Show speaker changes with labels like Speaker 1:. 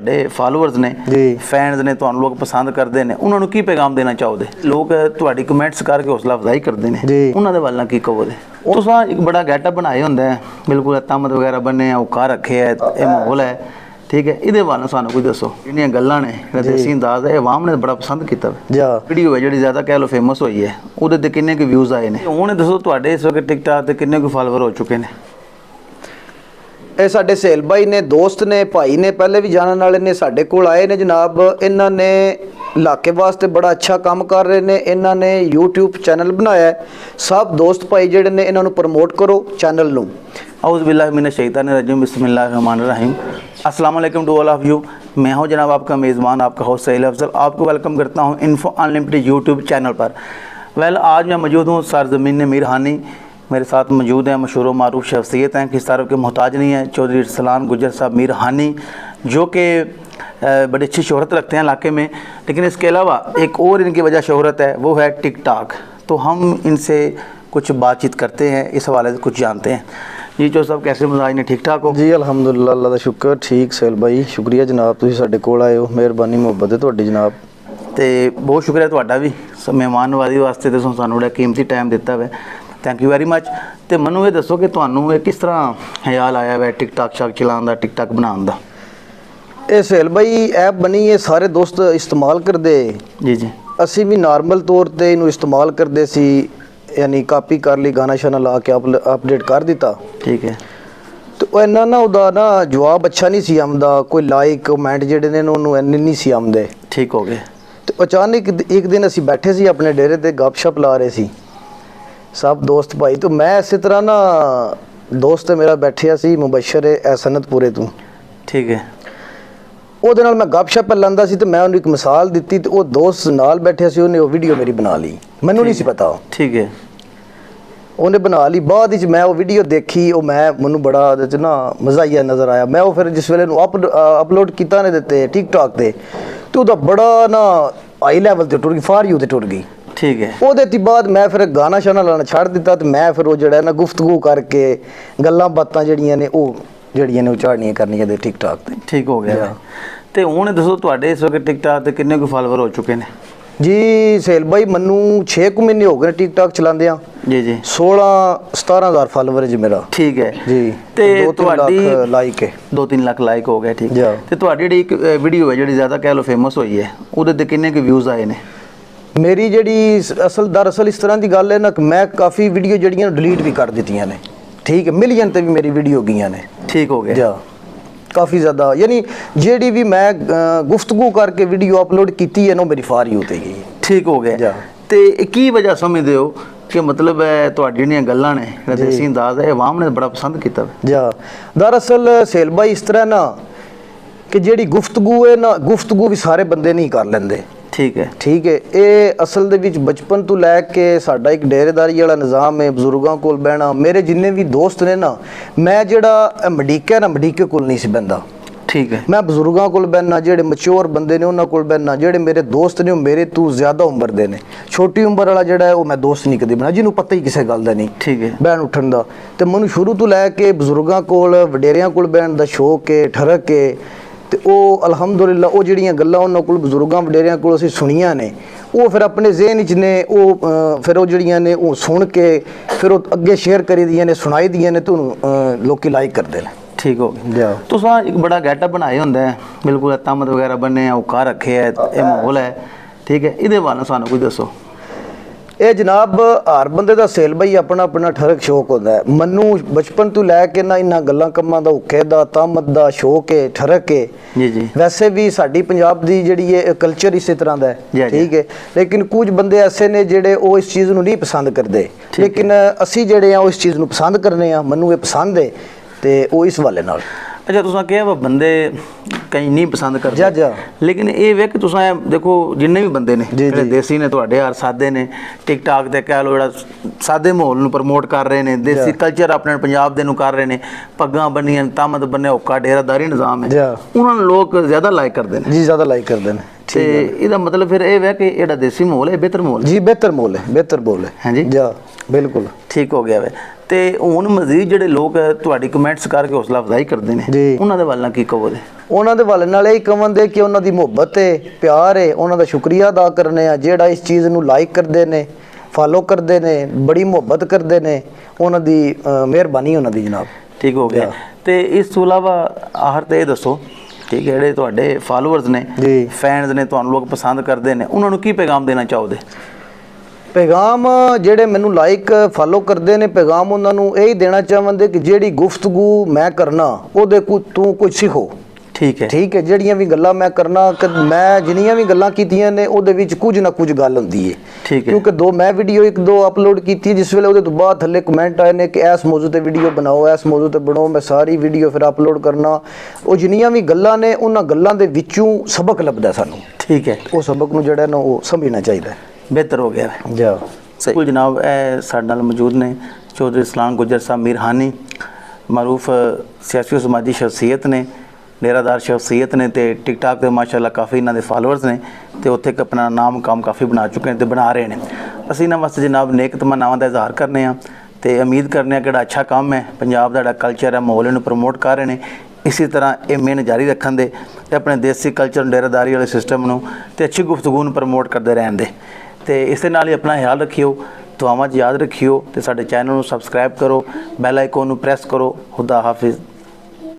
Speaker 1: ਤੁਹਾਡੇ ਫਾਲੋਅਰਸ ਨੇ ਫੈਨਸ ਨੇ ਤੁਹਾਨੂੰ ਲੋਕ ਪਸੰਦ ਕਰਦੇ ਨੇ ਉਹਨਾਂ ਨੂੰ ਕੀ ਪੈਗਾਮ ਦੇਣਾ ਚਾਹੋਗੇ ਲੋਕ ਤੁਹਾਡੀ ਕਮੈਂਟਸ ਕਰਕੇ ਹੌਸਲਾ ਅਫਜ਼ਾਈ ਕਰਦੇ ਨੇ ਉਹਨਾਂ ਦੇ ਵੱਲ ਨਾਲ ਕੀ ਕਹੋਗੇ ਤੁਸੀਂ ਇੱਕ ਬੜਾ ਗੈਟਅਪ ਬਣਾਇਆ ਹੁੰਦਾ ਹੈ ਬਿਲਕੁਲ ਤਮਦ ਵਗੈਰਾ ਬੰਨੇ ਔਕਾ ਰੱਖਿਆ ਇਹ ਮਾਹੌਲ ਹੈ ठीक है ये वाल सानू कोई दसो जिन्नियां गल्लां ने देसी अंदाज है अवाम ने बड़ा पसंद किया वीडियो है जी ज़्यादा कह लो फेमस हुई है वो किन्ने के व्यूज़ आए हैं हुण दसो तुहाडे इस वक्त टिकटॉक ते किन्ने कोई फॉलोवर हो चुके हैं
Speaker 2: ਇਹ ਸਾਡੇ ਸੇਲ ਭਾਈ ਨੇ ਦੋਸਤ ਨੇ ਭਾਈ ਨੇ ਪਹਿਲੇ ਵੀ ਜਾਣਨ ਵਾਲੇ ਨੇ ਸਾਡੇ ਕੋਲ ਆਏ ਨੇ ਜਨਾਬ ਇਹਨਾਂ ਨੇ ਇਲਾਕੇ ਵਾਸਤੇ ਬੜਾ ਅੱਛਾ ਕੰਮ ਕਰ ਰਹੇ ਨੇ ਇਹਨਾਂ ਨੇ YouTube ਚੈਨਲ ਬਣਾਇਆ ਹੈ ਸਭ ਦੋਸਤ ਭਾਈ ਜਿਹੜੇ ਨੇ ਇਹਨਾਂ ਨੂੰ ਪ੍ਰਮੋਟ ਕਰੋ ਚੈਨਲ ਨੂੰ
Speaker 1: औज़ बिल्लाहि मिनश शैतानिर रजीम बिस्मिल्लाहिर रहमानिर रहीम अस्सलाम वालेकुम टू ऑल ऑफ यू मैं हूं जनाब आपका मेज़बान आपका होस्ट सहील अफजल आपको वेलकम करता हूं इन्फो अनलिमिटेड यूट्यूब चैनल पर आज मैं मौजूद हूं सरज़मीन मीर हानी मेरे साथ मौजूद हैं मशहूर व मारूफ शख्सियत हैं किस तारीफ के मोहताज नहीं है चौधरी सलान गुजर साहब मीर हानी जो कि बड़ी अच्छी शोहरत रखते हैं इलाके में लेकिन इसके अलावा एक और इनकी वजह शोहरत है वो है टिकटॉक तो हम इनसे कुछ बातचीत करते हैं इस हवाले से कुछ जानते हैं जी चो साहब कैसे मजाज ने ठीक ठाक हो
Speaker 2: जी अलहमदुलिल्लाह अल्लाह दा शुक्र ठीक सहेल भाई शुक्रिया जनाब तुसीं साडे कोल आए हो मेहरबानी मुहब्बत है तुहाडी जनाब
Speaker 1: ते बहुत शुक्रिया तुहाडा भी मेहमान नवाजी वास्ते तुसीं सानू बड़ा कीमती टाइम दिता है थैंक यू वेरी मच तो मैनू ये दसो कि तुहानू किस तरह ख्याल आया है टिकटॉक शाक चलाने का टिकटॉक बनाने का
Speaker 2: ये सहेल भाई ऐप बनी है सारे दोस्त इस्तेमाल करते
Speaker 1: जी जी
Speaker 2: असी भी नॉर्मल तौर पर इनू इस्तेमाल करते सी यानी कापी कर ली गाना शाना ला के अपडेट कर दिता ठीक है तो इन्ना ना उदा ना जवाब अच्छा नहीं सी आमदा कोई लाइक कमेंट जेडे ने उन्होंने इन्ने नहीं सी आमदे
Speaker 1: ठीक हो गए
Speaker 2: तो अचानक एक दिन असी बैठे सी अपने डेरे ते गपशप ला रहे सी सब दोस्त भाई तो मैं इस तरह ना दोस्त मेरा बैठिया सी मुबशर है सनतपुरे तू
Speaker 1: ठीक है
Speaker 2: ਉਹਦੇ ਨਾਲ ਮੈਂ ਗੱਪਸ਼ਪ ਲਾਂਦਾ ਸੀ ਤੇ ਮੈਂ ਉਹਨੂੰ ਇੱਕ ਮਿਸਾਲ ਦਿੱਤੀ ਤੇ ਉਹ ਦੋਸਤ ਨਾਲ ਬੈਠਿਆ ਸੀ ਉਹਨੇ ਉਹ ਵੀਡੀਓ ਮੇਰੀ ਬਣਾ ਲਈ ਮੈਨੂੰ ਨਹੀਂ ਸੀ ਪਤਾ
Speaker 1: ਠੀਕ ਹੈ
Speaker 2: ਉਹਨੇ ਬਣਾ ਲਈ ਬਾਅਦ ਵਿੱਚ ਮੈਂ ਉਹ ਵੀਡੀਓ ਦੇਖੀ ਉਹ ਮੈਨੂੰ ਬੜਾ ਉਹਦੇ ਚ ਨਾ ਮਜ਼ਾ ਆਇਆ ਨਜ਼ਰ ਆਇਆ ਮੈਂ ਉਹ ਫਿਰ ਜਿਸ ਵੇਲੇ ਨੂੰ ਅਪਲੋਡ ਕੀਤਾ ਨੇ ਦਿੱਤੇ ਟਿਕਟੌਕ ਤੇ ਉਹਦਾ ਬੜਾ ਨਾ ਹਾਈ ਲੈਵਲ ਤੇ ਟੁਰ ਗਈ ਫਾਰ ਯੂ ਤੇ ਟੁਰ ਗਈ
Speaker 1: ਠੀਕ ਹੈ
Speaker 2: ਉਹਦੇ ਤੋਂ ਬਾਅਦ ਮੈਂ ਫਿਰ ਗਾਣਾ ਸ਼ਾਨਾ ਲਾਣਾ ਛੱਡ ਦਿੱਤਾ ਤੇ ਮੈਂ ਫਿਰ ਉਹ ਜਿਹੜਾ ਨਾ ਗੁਫ਼ਤਗੂ ਕਰਕੇ ਗੱਲਾਂ ਬਾਤਾਂ ਜਿਹੜੀਆਂ ਨੇ ਉਹ ਉਚਾੜਨੀਆਂ ਕਰਨੀਆਂ ਦੇ ਟਿਕਟੌਕ ਤੇ
Speaker 1: ਠੀਕ ਹੋ ਗਿਆ ਤੇ ਹੁਣ ਦੱਸੋ ਤੁਹਾਡੇ ਇਸ ਵਕਤ ਟਿਕਟੌਕ ਤੇ ਕਿੰਨੇ ਕੁ ਫਾਲੋਅਰ ਹੋ ਚੁੱਕੇ ਨੇ
Speaker 2: ਜੀ ਸੇਲ ਭਾਈ ਮੈਨੂੰ 6 ਮਹੀਨੇ ਹੋ ਗਏ ਟਿਕਟੌਕ ਚਲਾਉਂਦੇ ਆ ਜੀ ਜੀ 16-17000 ਫਾਲੋਅਰ ਹੈ ਜੀ ਮੇਰਾ ਠੀਕ ਹੈ ਜੀ ਤੇ ਤੁਹਾਡੀ ਲਾਈਕ ਹੈ
Speaker 1: 2-3 ਲੱਖ ਲਾਈਕ ਹੋ ਗਏ ਠੀਕ ਤੇ ਤੁਹਾਡੀ ਜਿਹੜੀ ਇੱਕ ਵੀਡੀਓ ਹੈ ਜਿਹੜੀ ਜ਼ਿਆਦਾ ਕਹਿ ਲੋ ਫੇਮਸ ਹੋਈ ਹੈ ਉਹਦੇ ਤੇ ਕਿੰਨੇ ਕੁ ਵਿਊਜ਼ ਆਏ ਨੇ
Speaker 2: ਮੇਰੀ ਜਿਹੜੀ ਦਰਅਸਲ ਇਸ ਤਰ੍ਹਾਂ ਦੀ ਗੱਲ ਹੈ ਨਾ ਮੈਂ ਕਾਫੀ ਵੀਡੀਓ ਜਿਹੜੀਆਂ ਡਿਲੀਟ ਵੀ ਕਰ ਦਿੱਤੀਆਂ ਨੇ ठीक है मिलियन ते भी मेरी वीडियो गई ने
Speaker 1: ठीक हो गया जा
Speaker 2: काफ़ी ज़्यादा यानी जेडी भी मैं गुफ्तगू करके वीडियो अपलोड की है ना मेरी फार यू ते गई
Speaker 1: ठीक हो गया तो की वजह समझते हो कि मतलब तुहाडियां गल्लां ने देसी अंदाज है अवाम ने बड़ा पसंद किया
Speaker 2: जा दरअसल सेल भाई इस तरह ना कि जेडी गुफ्तगू है ना गुफ्तगू भी सारे बंदे नहीं कर लेंदे ठीक है ये असल दे विच बचपन तो लैके साडा एक डेरेदारी वाला निज़ाम है बजुर्गों कोल बहना मेरे जिन्ने भी दोस्त ने ना मैं जिहड़ा मडीका ना मडीके कोल नहीं सी बहंदा ठीक है मैं बजुर्गों कोल बहना जेडे मच्योर बंदे ने उन्हां कोल बहना जेडे मेरे दोस्त ने मेरे तो ज़्यादा उम्र दे ने छोटी उम्र वाला जिहड़ा है वो मैं दोस्त नहीं कदी बना जिन्होंने पता ही किसी गल दा नहीं ठीक है बहन उठन दा ते मैनूं शुरू तो लैके बजुर्गों कोल वडेरियां कोल बहन दा शौक है ठरक है तो वह अलहमदुलिल्ला वो ਜਿਹੜੀਆਂ ਗੱਲਾਂ ਉਹਨਾਂ ਕੋਲ ਬਜ਼ੁਰਗਾਂ ਵਡੇਰਿਆਂ ਕੋਲ ਅਸੀਂ ਸੁਣੀਆਂ ਨੇ ਉਹ ਫਿਰ ਆਪਣੇ ਜ਼ਿਹਨ 'ਚ ਨੇ ਉਹ ਫਿਰ ਉਹ ਜਿਹੜੀਆਂ ਨੇ ਉਹ ਸੁਣ ਕੇ ਫਿਰ ਉਹ ਅੱਗੇ ਸ਼ੇਅਰ ਕਰੀ ਦੀਆਂ ਨੇ ਸੁਣਾਈ ਦੀਆਂ ਨੇ ਤੁਹਾਨੂੰ ਲੋਕੀ ਲਾਈਕ ਕਰਦੇ ਨੇ
Speaker 1: ठीक हो गया तुसां एक बड़ा गैटअप बनाया होंदा है बिल्कुल तमद वगैरह बने औका रखे है ये माहौल है ठीक है इहदे बारे सानू कुछ दसो ਇਹ ਜਨਾਬ ਹਰ ਬੰਦੇ ਦਾ ਸੇਲ ਭਾਈ ਆਪਣਾ ਆਪਣਾ ਠਰਕ ਸ਼ੌਕ ਹੁੰਦਾ ਹੈ ਮੈਨੂੰ ਬਚਪਨ ਤੋਂ ਲੈ ਕੇ ਨਾ ਇਹਨਾਂ ਗੱਲਾਂ ਕੰਮਾਂ ਦਾ ਹੁੱਕੇ ਦਾ ਤਾਮਤ ਦਾ ਸ਼ੌਕ ਹੈ ਠਰਕ ਹੈ ਜੀ ਜੀ ਵੈਸੇ ਵੀ ਸਾਡੀ ਪੰਜਾਬ ਦੀ ਜਿਹੜੀ ਇਹ ਕਲਚਰ ਇਸੇ ਤਰ੍ਹਾਂ ਦਾ ਹੈ ਠੀਕ ਹੈ ਲੇਕਿਨ ਕੁਝ ਬੰਦੇ ਐਸੇ ਨੇ ਜਿਹੜੇ ਉਹ ਇਸ ਚੀਜ਼ ਨੂੰ ਨਹੀਂ ਪਸੰਦ ਕਰਦੇ ਲੇਕਿਨ ਅਸੀਂ ਜਿਹੜੇ ਆ ਉਹ ਇਸ ਚੀਜ਼ ਨੂੰ ਪਸੰਦ ਕਰਨੇ ਆ ਮੈਨੂੰ ਇਹ ਪਸੰਦ ਹੈ ਤੇ ਉਹ ਇਸ ਵਾਲੇ ਨਾਲ अच्छा तुसां कहा वा बंदे कई नहीं पसंद करते लेकिन ये वे कि तुसां देखो जिन्ने भी बंदे ने जिहड़े देसी ने तुहाडे यार सादे ने टिकटॉक ते कह लो जिहड़ा सादे माहौल नूं प्रमोट कर रहे ने देसी कल्चर अपने पंजाब दे नूं कर रहे ने पग्गां बन्नियां तमद बन्ने औका डेरादारी निज़ाम है उन्हां नूं लोग ज़्यादा लाइक करदे ने
Speaker 2: जी ज़्यादा लाइक करदे ने
Speaker 1: ਤੇ ਇਹਦਾ ਮਤਲਬ ਫਿਰ ਇਹ ਹੈ ਕਿ ਜਿਹੜਾ ਦੇਸੀ ਮਾਹੌਲ ਹੈ ਬਿਹਤਰ ਮਾਹੌਲ
Speaker 2: ਜੀ, ਬਿਹਤਰ ਮਾਹੌਲ ਹੈ, ਬਿਹਤਰ ਮਾਹੌਲ ਹੈ।
Speaker 1: ਹਾਂਜੀ
Speaker 2: ਜਾ ਬਿਲਕੁਲ
Speaker 1: ਠੀਕ ਹੋ ਗਿਆ ਵੇ। ਤੇ ਹੁਣ ਮਜ਼ੀਦ ਜਿਹੜੇ ਲੋਕ ਤੁਹਾਡੀ ਕਮੈਂਟਸ ਕਰਕੇ ਹੌਸਲਾ ਅਫਜ਼ਾਈ ਕਰਦੇ ਨੇ
Speaker 2: ਜੀ,
Speaker 1: ਉਹਨਾਂ ਦੇ ਵੱਲ ਨਾਲ ਕੀ ਕਹੋਗੇ?
Speaker 2: ਉਹਨਾਂ ਦੇ ਵੱਲ ਨਾਲ ਇਹ ਕਹਾਂਦੇ ਕਿ ਉਹਨਾਂ ਦੀ ਮੁਹੱਬਤ ਹੈ, ਪਿਆਰ ਹੈ, ਉਹਨਾਂ ਦਾ ਸ਼ੁਕਰੀਆ ਅਦਾ ਕਰਨੇ ਆ ਜਿਹੜਾ ਇਸ ਚੀਜ਼ ਨੂੰ ਲਾਈਕ ਕਰਦੇ ਨੇ, ਫਾਲੋ ਕਰਦੇ ਨੇ, ਬੜੀ ਮੁਹੱਬਤ ਕਰਦੇ ਨੇ, ਉਹਨਾਂ ਦੀ ਮਿਹਰਬਾਨੀ ਉਹਨਾਂ ਦੀ ਜਨਾਬ।
Speaker 1: ਠੀਕ ਹੋ ਗਿਆ। ਤੇ ਇਸ ਤੋਂ ਇਲਾਵਾ ਆਖਰ ਤੇ ਇਹ ਦੱਸੋ, ਠੀਕ ਹੈ, ਜਿਹੜੇ ਤੁਹਾਡੇ ਫਾਲੋਅਰਸ ਨੇ, ਫੈਨਸ ਨੇ, ਤੁਹਾਨੂੰ ਲੋਕ ਪਸੰਦ ਕਰਦੇ ਨੇ, ਉਹਨਾਂ ਨੂੰ ਕੀ ਪੈਗਾਮ ਦੇਣਾ ਚਾਹੋਗੇ?
Speaker 2: ਪੈਗਾਮ ਜਿਹੜੇ ਮੈਨੂੰ ਲਾਈਕ ਫਾਲੋ ਕਰਦੇ ਨੇ, ਪੈਗਾਮ ਉਹਨਾਂ ਨੂੰ ਇਹ ਹੀ ਦੇਣਾ ਚਾਹਾਂਗੇ ਕਿ ਜਿਹੜੀ ਗੁਫ਼ਤਗੂ ਮੈਂ ਕਰਨਾ ਉਹਦੇ ਤੂੰ ਕੁਝ ਸਿੱਖੋ।
Speaker 1: ਠੀਕ ਹੈ,
Speaker 2: ਠੀਕ ਹੈ। ਜਿਹੜੀਆਂ ਵੀ ਗੱਲਾਂ ਮੈਂ ਕਰਨਾ, ਮੈਂ ਜਿੰਨੀਆਂ ਵੀ ਗੱਲਾਂ ਕੀਤੀਆਂ ਨੇ ਉਹਦੇ ਵਿੱਚ ਕੁਝ ਨਾ ਕੁਝ ਗੱਲ ਹੁੰਦੀ ਹੈ।
Speaker 1: ਠੀਕ ਹੈ।
Speaker 2: ਕਿਉਂਕਿ ਮੈਂ ਵੀਡੀਓ 1-2 ਅਪਲੋਡ ਕੀਤੀ, ਜਿਸ ਵੇਲੇ ਉਹਦੇ ਤੋਂ ਬਾਅਦ ਥੱਲੇ ਕਮੈਂਟ ਆਏ ਨੇ ਕਿ ਇਸ ਮੌਜੂ ਤੇ ਵੀਡੀਓ ਬਣਾਓ, ਇਸ ਮੌਜੂ ਤੇ ਬਣਾਓ, ਮੈਂ ਸਾਰੀ ਵੀਡੀਓ ਫਿਰ ਅਪਲੋਡ ਕਰਨਾ। ਉਹ ਜਿੰਨੀਆਂ ਵੀ ਗੱਲਾਂ ਨੇ ਉਹਨਾਂ ਗੱਲਾਂ ਦੇ ਵਿੱਚੋਂ ਸਬਕ ਲੱਭਦਾ ਸਾਨੂੰ।
Speaker 1: ਠੀਕ ਹੈ।
Speaker 2: ਉਹ ਸਬਕ ਨੂੰ ਜਿਹੜਾ ਨਾ ਉਹ ਸਮਝਣਾ ਚਾਹੀਦਾ।
Speaker 1: ਬਿਹਤਰ ਹੋ ਗਿਆ
Speaker 2: ਜਾ
Speaker 1: ਸਹੀ ਜਨਾਬ। ਇਹ ਸਾਡੇ ਨਾਲ ਮੌਜੂਦ ਨੇ ਚੌਧਰੀ ਇਸਲਾਮ ਗੁੱਜਰ ਸਾਹਿਬ ਮੀਰਹਾਨੀ, ਮਾਰੂਫ ਸਿਆਸੀ ਸਮਾਜੀ ਸ਼ਖਸੀਅਤ ਨੇ, ਡੇਰਾਦਾਰ ਸ਼ਖਸੀਅਤ ਨੇ, ਤੇ ਟਿਕਟਾਕ ਤੇ ਮਾਸ਼ਾਅੱਲਾ ਕਾਫੀ ਇਹਨਾਂ ਦੇ ਫਾਲੋਅਰਸ ਨੇ, ਤੇ ਉੱਥੇ ਇੱਕ ਆਪਣਾ ਨਾਮ ਕੰਮ ਕਾਫੀ ਬਣਾ ਚੁੱਕੇ ਨੇ ਤੇ ਬਣਾ ਰਹੇ ਨੇ। ਅਸੀਂ ਇਹਨਾਂ ਵਾਸਤੇ ਜਨਾਬ ਨੇਕ ਤਮੰਨਾਵਾਂ ਦਾ ਇਜ਼ਹਾਰ ਕਰਨੇ ਆ ਤੇ ਉਮੀਦ ਕਰਨੇ ਆ ਕਿ ਜਿਹੜਾ ਅੱਛਾ ਕੰਮ ਹੈ, ਪੰਜਾਬ ਦਾ ਜਿਹੜਾ ਕਲਚਰ ਹੈ, ਮਾਹੌਲ ਨੂੰ ਪ੍ਰਮੋਟ ਕਰ ਰਹੇ ਨੇ, ਇਸੇ ਤਰ੍ਹਾਂ ਇਹ ਮਿਹਨਤ ਜਾਰੀ ਰੱਖਣ ਦੇ ਤੇ ਆਪਣੇ ਦੇਸੀ ਕਲਚਰ ਨੂੰ, ਡੇਰਾਦਾਰੀ ਵਾਲੇ ਸਿਸਟਮ ਨੂੰ ਤੇ ਅੱਛੀ ਗੁਫ਼ਤਗੂ ਨੂੰ ਪ੍ਰਮੋਟ ਕਰਦੇ ਰਹਿਣ ਦੇ। ਤੇ ਇਸੇ ਨਾਲ ਹੀ ਆਪਣਾ ਖਿਆਲ ਰੱਖਿਓ, ਦੁਆਵਾਂ 'ਚ ਯਾਦ ਰੱਖਿਓ ਤੇ ਸਾਡੇ ਚੈਨਲ ਨੂੰ ਸਬਸਕ੍ਰਾਈਬ ਕਰੋ, ਬੈਲ ਆਈਕਨ ਨੂੰ ਪ੍ਰੈਸ ਕਰੋ। ਖੁਦਾ ਹਾਫਿਜ਼।